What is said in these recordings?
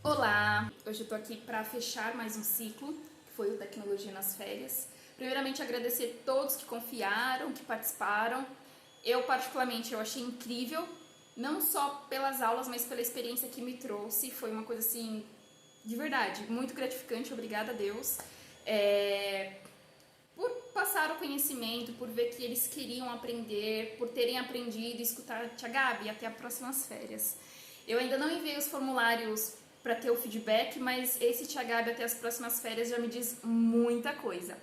Olá! Hoje eu tô aqui para fechar mais um ciclo, que foi o Tecnologia nas Férias. Primeiramente agradecer a todos que confiaram, que participaram. Eu particularmente achei incrível, não só pelas aulas, mas pela experiência que me trouxe. Foi uma coisa assim, de verdade, muito gratificante, obrigada a Deus. Por passar o conhecimento, por ver que eles queriam aprender, por terem aprendido e escutar. Tia Gabi, até as próximas férias. Eu ainda não enviei os formulários para ter o feedback, mas esse Tia Gabi até as próximas férias já me diz muita coisa.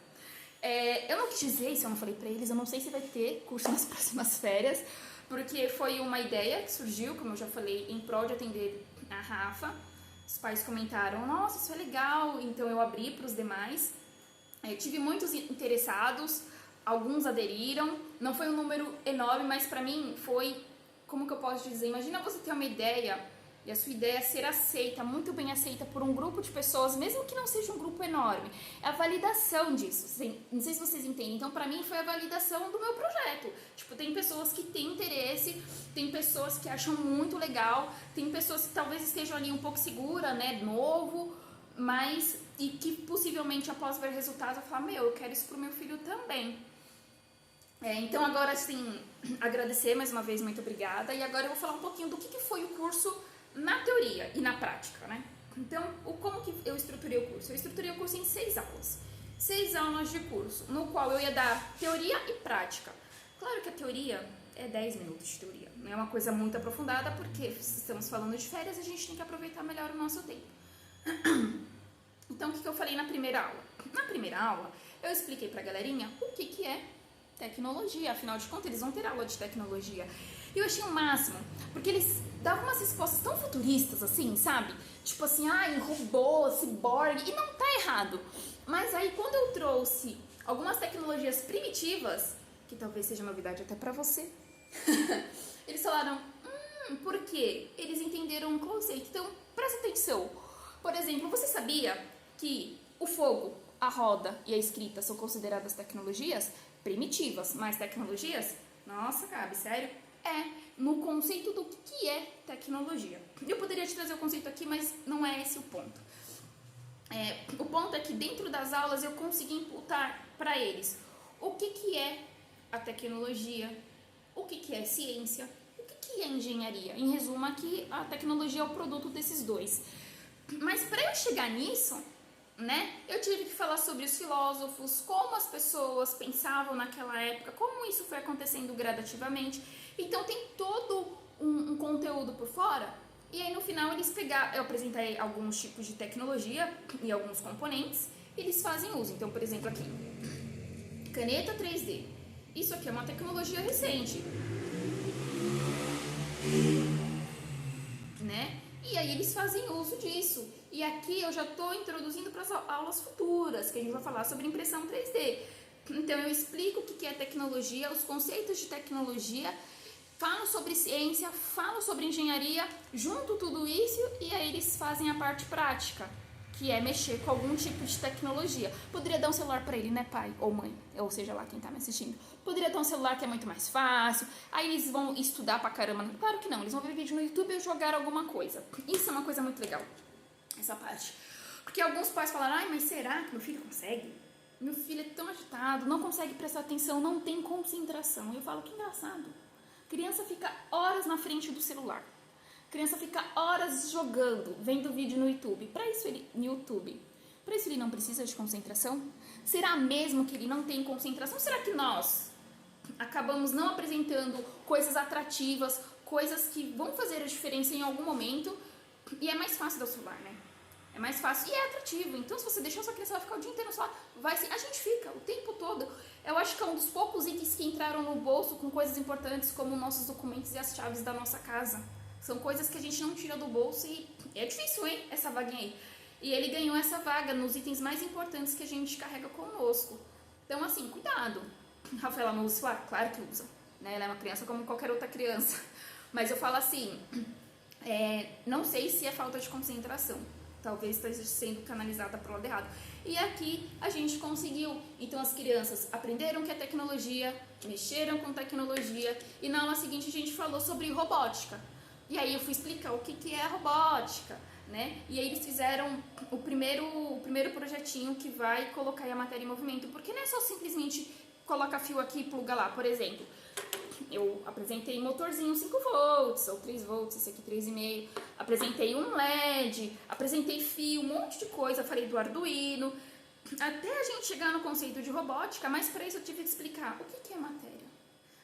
Eu não quis dizer isso, eu não falei para eles, eu não sei se vai ter curso nas próximas férias, porque foi uma ideia que surgiu, como eu já falei, em prol de atender a Rafa. Os pais comentaram, nossa, isso é legal, então eu abri para os demais. Tive muitos interessados, alguns aderiram, não foi um número enorme, mas para mim foi, como que eu posso dizer, imagina você ter uma ideia e a sua ideia ser aceita, muito bem aceita por um grupo de pessoas, mesmo que não seja um grupo enorme, é a validação disso, não sei se vocês entendem, então para mim foi a validação do meu projeto, tipo, tem pessoas que têm interesse, tem pessoas que acham muito legal, tem pessoas que talvez estejam ali um pouco segura, né, novo, mas, e que possivelmente após ver resultados eu falar, eu quero isso pro meu filho também. Então agora sim, agradecer mais uma vez, muito obrigada, e agora eu vou falar um pouquinho do que foi o curso na teoria e na prática, né? Então, como que eu estruturei o curso? Eu estruturei o curso em 6 aulas. 6 aulas de curso, no qual eu ia dar teoria e prática. Claro que a teoria é 10 minutos de teoria, não é uma coisa muito aprofundada, porque se estamos falando de férias, a gente tem que aproveitar melhor o nosso tempo. Então, o que eu falei na primeira aula? Na primeira aula, eu expliquei pra galerinha o que é tecnologia, afinal de contas, eles vão ter aula de tecnologia. E eu achei o máximo, porque eles davam umas respostas tão futuristas, assim, sabe? Tipo assim, robô, ciborgue, e não tá errado. Mas aí, quando eu trouxe algumas tecnologias primitivas, que talvez seja novidade até pra você, eles falaram, por quê? Eles entenderam um conceito. Então, presta atenção. Por exemplo, você sabia que o fogo, a roda e a escrita são consideradas tecnologias primitivas, mas tecnologias? Nossa, Gabi, sério? No conceito do que é tecnologia. Eu poderia te trazer o conceito aqui, mas não é esse o ponto. O ponto é que dentro das aulas eu consegui imputar para eles o que é a tecnologia, o que é ciência, o que é engenharia. Em resumo, aqui a tecnologia é o produto desses dois. Mas para eu chegar nisso, né, eu tive que falar sobre os filósofos, como as pessoas pensavam naquela época, como isso foi acontecendo gradativamente. Então tem todo um conteúdo por fora. E aí no final eu apresentei alguns tipos de tecnologia e alguns componentes, e eles fazem uso. Então, por exemplo, aqui, caneta 3D. Isso aqui é uma tecnologia recente, né? E aí eles fazem uso disso. E aqui eu já estou introduzindo para as aulas futuras, que a gente vai falar sobre impressão 3D. Então eu explico o que é tecnologia, os conceitos de tecnologia, falo sobre ciência, falo sobre engenharia, junto tudo isso e aí eles fazem a parte prática, que é mexer com algum tipo de tecnologia. Poderia dar um celular para ele, né, pai ou mãe, ou seja lá quem tá me assistindo. Poderia dar um celular que é muito mais fácil, aí eles vão estudar pra caramba. Claro que não, eles vão ver vídeo no YouTube e jogar alguma coisa. Isso é uma coisa muito legal, essa parte. Porque alguns pais falaram, mas será que meu filho consegue? Meu filho é tão agitado, não consegue prestar atenção, não tem concentração. Eu falo, que engraçado. Criança fica horas na frente do celular. Criança fica horas jogando, vendo vídeo no YouTube. Para isso ele não precisa de concentração? Será mesmo que ele não tem concentração? Será que nós acabamos não apresentando coisas atrativas, coisas que vão fazer a diferença em algum momento? E é mais fácil dar o celular, né? É mais fácil e é atrativo. Então, se você deixar sua criança vai ficar o dia inteiro no celular, a gente fica o tempo todo. Eu acho que é um dos poucos itens que entraram no bolso com coisas importantes, como nossos documentos e as chaves da nossa casa. São coisas que a gente não tira do bolso e é difícil, hein, essa vaguinha aí. E ele ganhou essa vaga nos itens mais importantes que a gente carrega conosco. Então, assim, cuidado. Rafaela não usa celular? Claro que usa, né? Ela é uma criança como qualquer outra criança. Mas eu falo assim, não sei se é falta de concentração. Talvez esteja sendo canalizada para o lado errado. E aqui a gente conseguiu. Então as crianças aprenderam o que é tecnologia, mexeram com tecnologia. E na aula seguinte a gente falou sobre robótica. E aí eu fui explicar o que é a robótica, né? E aí eles fizeram o primeiro projetinho que vai colocar aí a matéria em movimento, porque não é só simplesmente coloca fio aqui e pluga lá, por exemplo. Eu apresentei motorzinho 5 volts ou 3 volts, esse aqui 3,5. Apresentei um LED, apresentei fio, um monte de coisa, falei do Arduino, até a gente chegar no conceito de robótica, mas para isso eu tive que explicar o que é matéria.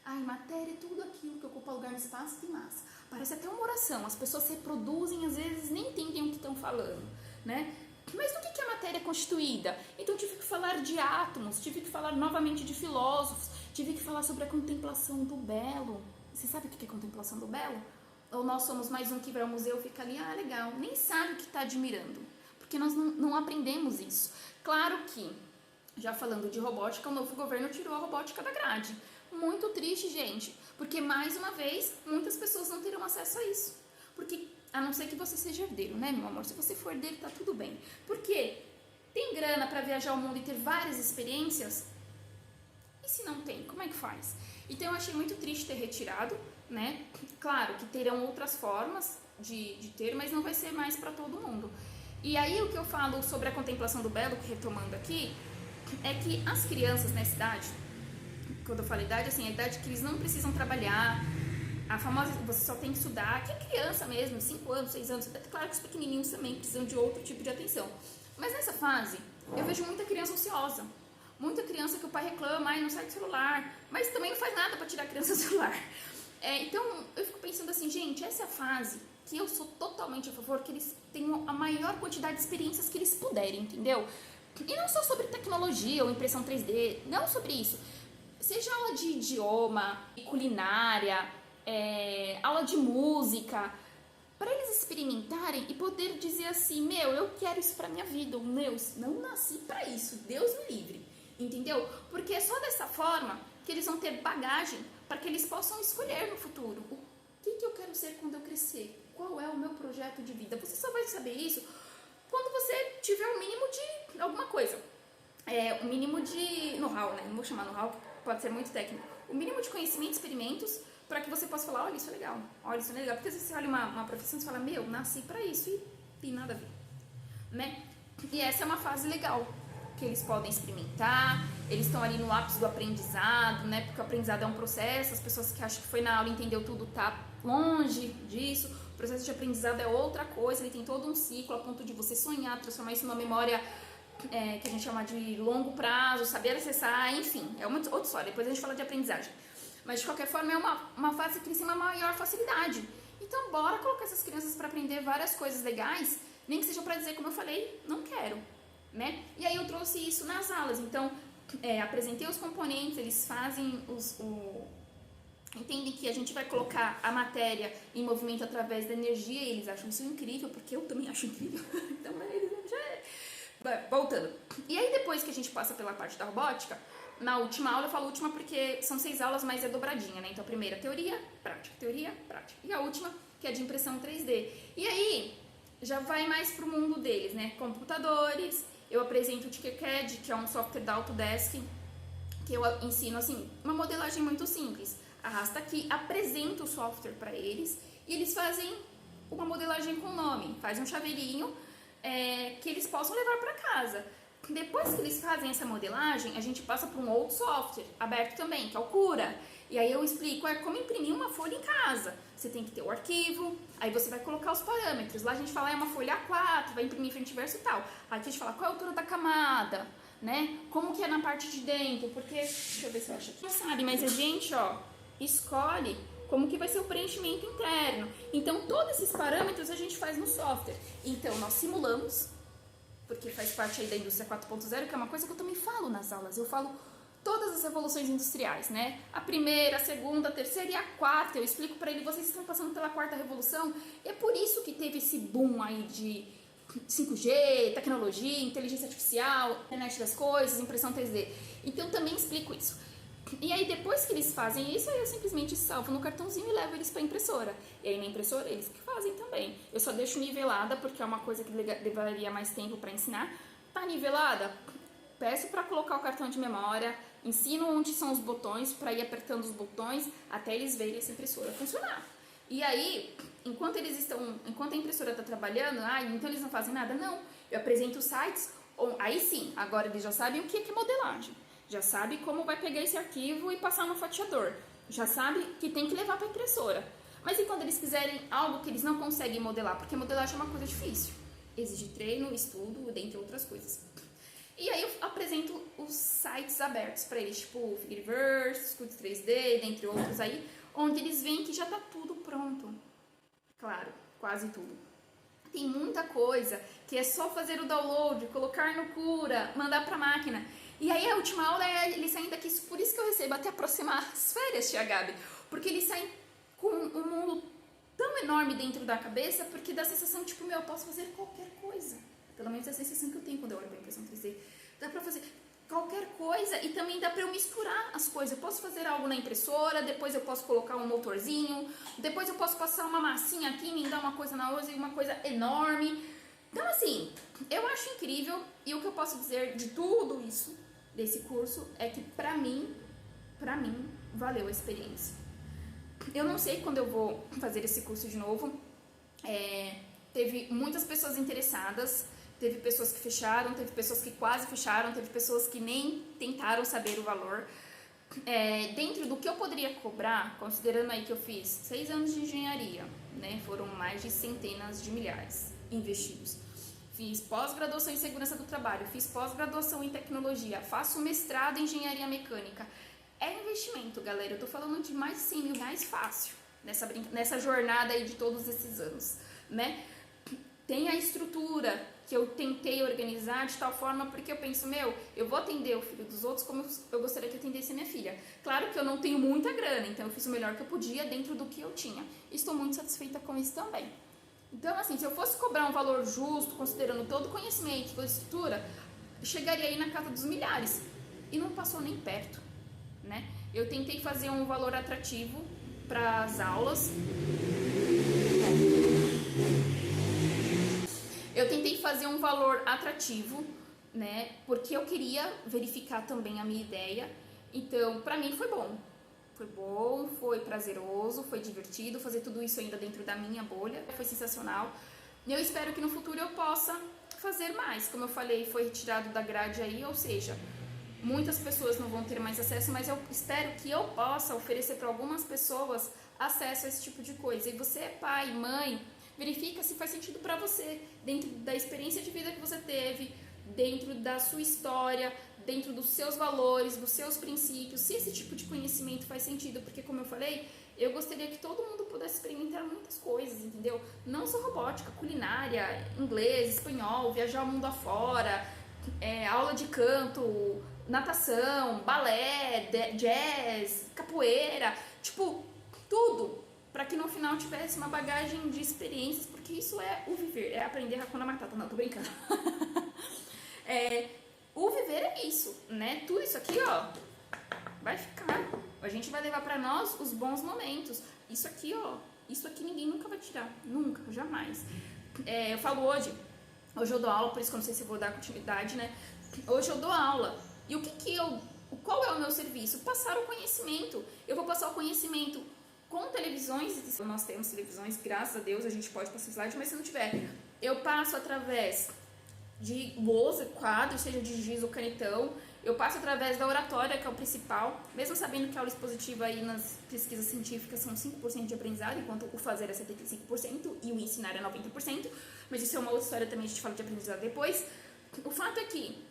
Ai, matéria é tudo aquilo que ocupa lugar no espaço e tem massa. Parece até uma oração, as pessoas se reproduzem, às vezes nem entendem o que estão falando, né? Mas do que a matéria é constituída? Então tive que falar de átomos, tive que falar novamente de filósofos, tive que falar sobre a contemplação do belo. Você sabe o que é contemplação do belo? Ou nós somos mais um que vai ao museu e fica ali, ah, legal, nem sabe o que está admirando, porque nós não aprendemos isso. Claro que, já falando de robótica, o novo governo tirou a robótica da grade. Muito triste, gente, porque mais uma vez, muitas pessoas não terão acesso a isso. Porque, a não ser que você seja herdeiro, né, meu amor? Se você for herdeiro, tá tudo bem. Porque tem grana para viajar o mundo e ter várias experiências? E se não tem, como é que faz? Então eu achei muito triste ter retirado, né? Claro que terão outras formas de ter, mas não vai ser mais para todo mundo. E aí o que eu falo sobre a contemplação do belo, retomando aqui, é que as crianças nessa idade, quando eu falo idade, assim, a idade que eles não precisam trabalhar, a famosa, você só tem que estudar, que é criança mesmo, 5 anos, 6 anos, claro que os pequenininhos também precisam de outro tipo de atenção. Mas nessa fase, eu vejo muita criança ociosa, muita criança que o pai reclama, ai, não sai do celular, mas também não faz nada para tirar a criança do celular. Então, eu fico pensando assim, gente, essa é a fase que eu sou totalmente a favor que eles tenham a maior quantidade de experiências que eles puderem, entendeu? E não só sobre tecnologia ou impressão 3D, não sobre isso. Seja aula de idioma, culinária, aula de música, para eles experimentarem e poder dizer assim, meu, eu quero isso pra minha vida, meu, não nasci pra isso, Deus me livre, entendeu? Porque é só dessa forma que eles vão ter bagagem para que eles possam escolher no futuro o que eu quero ser quando eu crescer, qual é o meu projeto de vida. Você só vai saber isso quando você tiver um mínimo de alguma coisa, um mínimo de know-how, né? Não vou chamar know-how, pode ser muito técnico, o mínimo de conhecimento, experimentos, para que você possa falar, olha, isso é legal, olha, isso não é legal. Porque às vezes você olha uma profissão e você fala, meu, nasci para isso e tem nada a ver, né? E essa é uma fase legal, que eles podem experimentar, eles estão ali no ápice do aprendizado, né? Porque o aprendizado é um processo, as pessoas que acham que foi na aula e entendeu tudo tá longe disso. O processo de aprendizado é outra coisa, ele tem todo um ciclo a ponto de você sonhar, transformar isso numa memória que a gente chama de longo prazo, saber acessar, enfim, é uma outra história, depois a gente fala de aprendizagem. Mas de qualquer forma é uma fase que eles têm uma maior facilidade. Então bora colocar essas crianças para aprender várias coisas legais, nem que seja para dizer, como eu falei, não quero, né? E aí eu trouxe isso nas aulas, então apresentei os componentes, eles fazem entendem que a gente vai colocar a matéria em movimento através da energia e eles acham isso incrível, porque eu também acho incrível. Então eles já voltando. E aí depois que a gente passa pela parte da robótica, na última aula, eu falo última porque são 6 aulas, mas é dobradinha, né? Então a primeira teoria, prática. E a última, que é de impressão 3D. E aí, já vai mais pro mundo deles, né? Computadores, eu apresento o Tinkercad, que é um software da Autodesk, que eu ensino, assim, uma modelagem muito simples. Arrasta aqui, apresento o software para eles, e eles fazem uma modelagem com nome. Faz um chaveirinho que eles possam levar para casa. Depois que eles fazem essa modelagem, a gente passa para um outro software, aberto também, que é o Cura. E aí eu explico como imprimir uma folha em casa. Você tem que ter o arquivo, aí você vai colocar os parâmetros. Lá a gente fala, é uma folha A4, vai imprimir frente e verso e tal. Aqui a gente fala qual é a altura da camada, né? Como que é na parte de dentro, porque... Deixa eu ver se eu acho aqui. Não sabe, mas a gente, escolhe como que vai ser o preenchimento interno. Então, todos esses parâmetros a gente faz no software. Então, nós simulamos, porque faz parte aí da indústria 4.0, que é uma coisa que eu também falo nas aulas. Eu falo todas as revoluções industriais, né? A primeira, a segunda, a terceira e a quarta. Eu explico para ele, vocês estão passando pela quarta revolução. E é por isso que teve esse boom aí de 5G, tecnologia, inteligência artificial, internet das coisas, impressão 3D. Então, também explico isso. E aí, depois que eles fazem isso, aí eu simplesmente salvo no cartãozinho e levo eles para a impressora. E aí, na impressora, eles que fazem também. Eu só deixo nivelada, porque é uma coisa que levaria mais tempo para ensinar. Tá nivelada? Peço para colocar o cartão de memória, ensino onde são os botões, para ir apertando os botões, até eles verem essa impressora funcionar. E aí, enquanto a impressora está trabalhando, então eles não fazem nada? Não, eu apresento os sites, aí sim, agora eles já sabem o que é modelagem, já sabe como vai pegar esse arquivo e passar no fatiador, já sabe que tem que levar para a impressora. Mas e quando eles quiserem algo que eles não conseguem modelar? Porque modelagem é uma coisa difícil, exige treino, estudo, dentre outras coisas. E aí eu apresento os sites abertos para eles, tipo Thingiverse, Sculpt 3D, dentre outros aí, onde eles veem que já está tudo pronto. Claro, quase tudo. Tem muita coisa que é só fazer o download, colocar no Cura, mandar para a máquina. E aí a última aula é eles saem daqui, por isso que eu recebo até aproximar as férias, Tia Gabi, porque eles saem com um mundo tão enorme dentro da cabeça, porque dá a sensação, tipo, eu posso fazer qualquer coisa. Pelo menos é a sensação que eu tenho quando eu olho para a impressão 3D. Dá para fazer qualquer coisa e também dá para eu misturar as coisas. Eu posso fazer algo na impressora, depois eu posso colocar um motorzinho, depois eu posso passar uma massinha aqui, me dar uma coisa na outra e uma coisa enorme. Então, assim, eu acho incrível, e o que eu posso dizer de tudo isso, desse curso, é que pra mim, valeu a experiência. Eu não sei quando eu vou fazer esse curso de novo. Teve muitas pessoas interessadas, teve pessoas que fecharam, teve pessoas que quase fecharam, teve pessoas que nem tentaram saber o valor. Dentro do que eu poderia cobrar, considerando aí que eu fiz 6 anos de engenharia, né, foram mais de centenas de milhares investidos. Fiz pós-graduação em segurança do trabalho, fiz pós-graduação em tecnologia, faço mestrado em engenharia mecânica. É investimento, galera. Eu tô falando de mais de 100 mil reais fácil nessa jornada aí de todos esses anos, né? Tem a estrutura que eu tentei organizar de tal forma porque eu penso, eu vou atender o filho dos outros como eu gostaria que atendesse a minha filha. Claro que eu não tenho muita grana, então eu fiz o melhor que eu podia dentro do que eu tinha. Estou muito satisfeita com isso também. Então, assim, se eu fosse cobrar um valor justo, considerando todo o conhecimento, toda a estrutura, chegaria aí na casa dos milhares. E não passou nem perto, né? Eu tentei fazer um valor atrativo para as aulas. Eu tentei fazer um valor atrativo, né? Porque eu queria verificar também a minha ideia. Então, pra mim foi bom. Foi bom, foi prazeroso, foi divertido fazer tudo isso ainda dentro da minha bolha. Foi sensacional. E eu espero que no futuro eu possa fazer mais. Como eu falei, foi retirado da grade aí, ou seja, muitas pessoas não vão ter mais acesso, mas eu espero que eu possa oferecer para algumas pessoas acesso a esse tipo de coisa. E você é pai, mãe, verifica se faz sentido para você, dentro da experiência de vida que você teve, dentro da sua história, dentro dos seus valores, dos seus princípios, se esse tipo de conhecimento faz sentido, porque como eu falei, eu gostaria que todo mundo pudesse experimentar muitas coisas, entendeu? Não só robótica, culinária, inglês, espanhol, viajar o mundo afora, aula de canto, natação, balé, jazz, capoeira, tipo, tudo, para que no final tivesse uma bagagem de experiências, porque isso é o viver, é aprender Hakuna Matata, não, tô brincando. O viver é isso, né? Tudo isso aqui, ó, vai ficar. A gente vai levar pra nós os bons momentos. Isso aqui, ó, isso aqui ninguém nunca vai tirar, nunca, jamais. Eu falo hoje eu dou aula, por isso que eu não sei se eu vou dar continuidade, né? Hoje eu dou aula. E qual é o meu serviço? Passar o conhecimento. Eu vou passar o conhecimento com televisões. Nós temos televisões, graças a Deus, a gente pode passar slide, mas se não tiver, eu passo através de lousa, quadro, seja de giz ou canetão. Eu passo através da oratória, que é o principal, mesmo sabendo que a aula expositiva aí nas pesquisas científicas são 5% de aprendizado, enquanto o fazer é 75% e o ensinar é 90%, mas isso é uma outra história também, a gente fala de aprendizado depois. O fato é que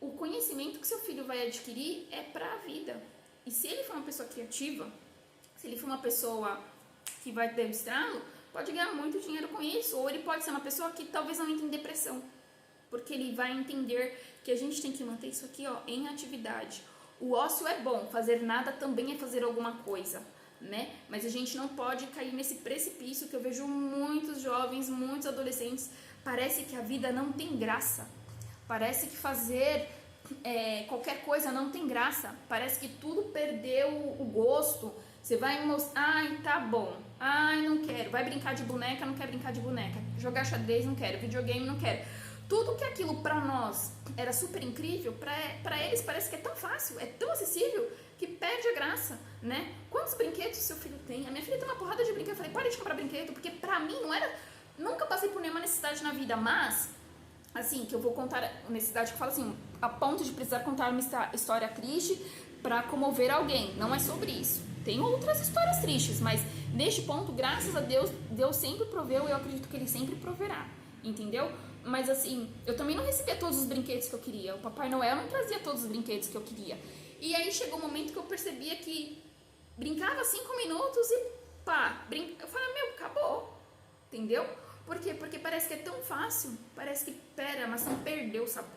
o conhecimento que seu filho vai adquirir é para a vida. E se ele for uma pessoa criativa, se ele for uma pessoa que vai demonstrá-lo, pode ganhar muito dinheiro com isso, ou ele pode ser uma pessoa que talvez não entre em depressão, porque ele vai entender que a gente tem que manter isso aqui, ó, em atividade. O ócio é bom, fazer nada também é fazer alguma coisa, né? Mas a gente não pode cair nesse precipício que eu vejo muitos jovens, muitos adolescentes, parece que a vida não tem graça, parece que fazer qualquer coisa não tem graça, parece que tudo perdeu o gosto. Você vai mostrar, ai, tá bom, ai, não quero, vai brincar de boneca, não quer brincar de boneca, jogar xadrez, não quero, videogame, não quero. tudo que aquilo pra nós era super incrível, pra eles parece que é tão fácil, é tão acessível, que perde a graça, né? Quantos brinquedos seu filho tem? A minha filha tem uma porrada de brinquedo. Eu falei, pare de comprar brinquedo, porque pra mim não era... Nunca passei por nenhuma necessidade na vida, mas, assim, que eu vou contar necessidade que eu falo assim, a ponto de precisar contar uma história triste pra comover alguém. Não é sobre isso. Tem outras histórias tristes, mas neste ponto, graças a Deus, Deus sempre proveu e eu acredito que Ele sempre proverá, entendeu? Mas assim, eu também não recebia todos os brinquedos que eu queria. O Papai Noel não trazia todos os brinquedos que eu queria. E aí chegou um momento que eu percebia que brincava 5 minutos e pá, eu falei, meu, acabou, entendeu? Por quê? Porque parece que é tão fácil, parece que mas não perdeu o sabor.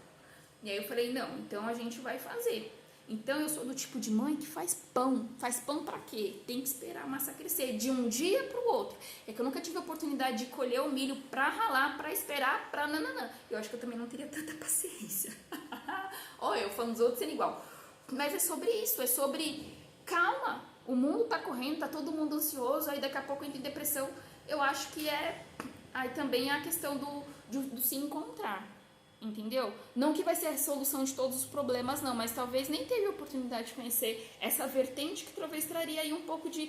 E aí eu falei, não, então a gente vai fazer. Então eu sou do tipo de mãe que faz pão. Faz pão pra quê? Tem que esperar a massa crescer de um dia pro outro. É que eu nunca tive a oportunidade de colher o milho pra ralar, pra esperar, pra nananã. Eu acho que eu também não teria tanta paciência. Olha, eu falando dos outros sendo igual. Mas é sobre isso, é sobre calma. O mundo tá correndo, tá todo mundo ansioso, aí daqui a pouco entra em depressão. Eu acho que aí também é a questão do se encontrar. Entendeu? Não que vai ser a solução de todos os problemas, não, mas talvez nem teve a oportunidade de conhecer essa vertente que talvez traria aí um pouco de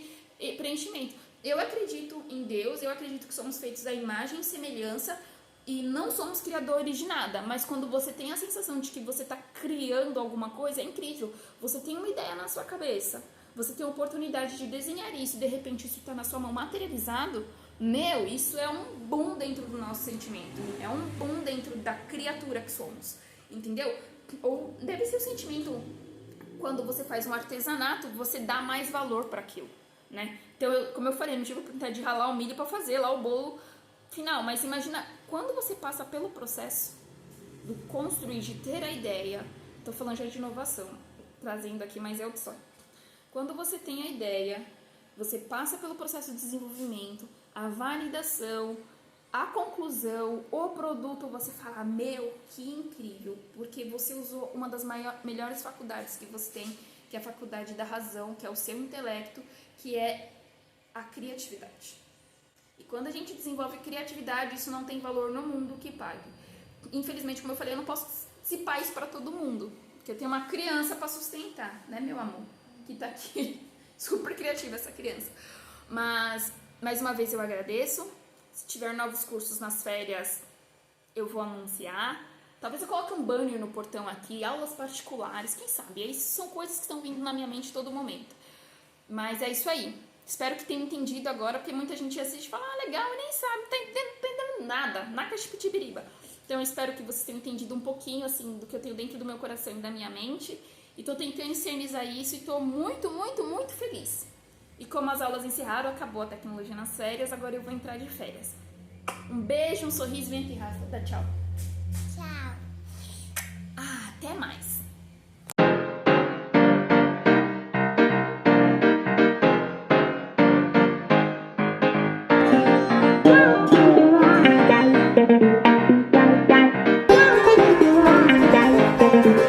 preenchimento. Eu acredito em Deus, eu acredito que somos feitos à imagem e semelhança e não somos criadores de nada, mas quando você tem a sensação de que você está criando alguma coisa, é incrível. Você tem uma ideia na sua cabeça, você tem a oportunidade de desenhar isso e de repente isso está na sua mão materializado. Meu, isso é um boom dentro do nosso sentimento, é um boom dentro da criatura que somos, entendeu? Ou deve ser o sentimento, quando você faz um artesanato, você dá mais valor para aquilo, né? Então, como eu falei, não tive a oportunidade de ralar o milho para fazer lá o bolo final, mas imagina, quando você passa pelo processo do construir, de ter a ideia, tô falando já de inovação, trazendo aqui, mas é o sonho. Quando você tem a ideia, você passa pelo processo de desenvolvimento, a validação, a conclusão, o produto, você fala, meu, que incrível, porque você usou uma das melhores faculdades que você tem, que é a faculdade da razão, que é o seu intelecto, que é a criatividade. E quando a gente desenvolve criatividade, isso não tem valor no mundo que pague. Infelizmente, como eu falei, eu não posso dissipar isso para todo mundo, porque eu tenho uma criança para sustentar, né, meu amor, que tá aqui, super criativa essa criança. Mas mais uma vez eu agradeço. Se tiver novos cursos nas férias, eu vou anunciar. Talvez eu coloque um banner no portão aqui, aulas particulares, quem sabe? Isso são coisas que estão vindo na minha mente todo momento. Mas é isso aí. Espero que tenham entendido agora, porque muita gente assiste e fala, legal, e nem sabe, não tá entendendo nada, naca de pitibiriba. Então eu espero que vocês tenham entendido um pouquinho, assim, do que eu tenho dentro do meu coração e da minha mente. E tô tentando infernizar isso e tô muito, muito, muito feliz. E como as aulas encerraram, acabou a tecnologia nas férias, agora eu vou entrar de férias. Um beijo, um sorriso, vem aqui, Rafa. Dá tchau. Tchau. Até mais. Thank you.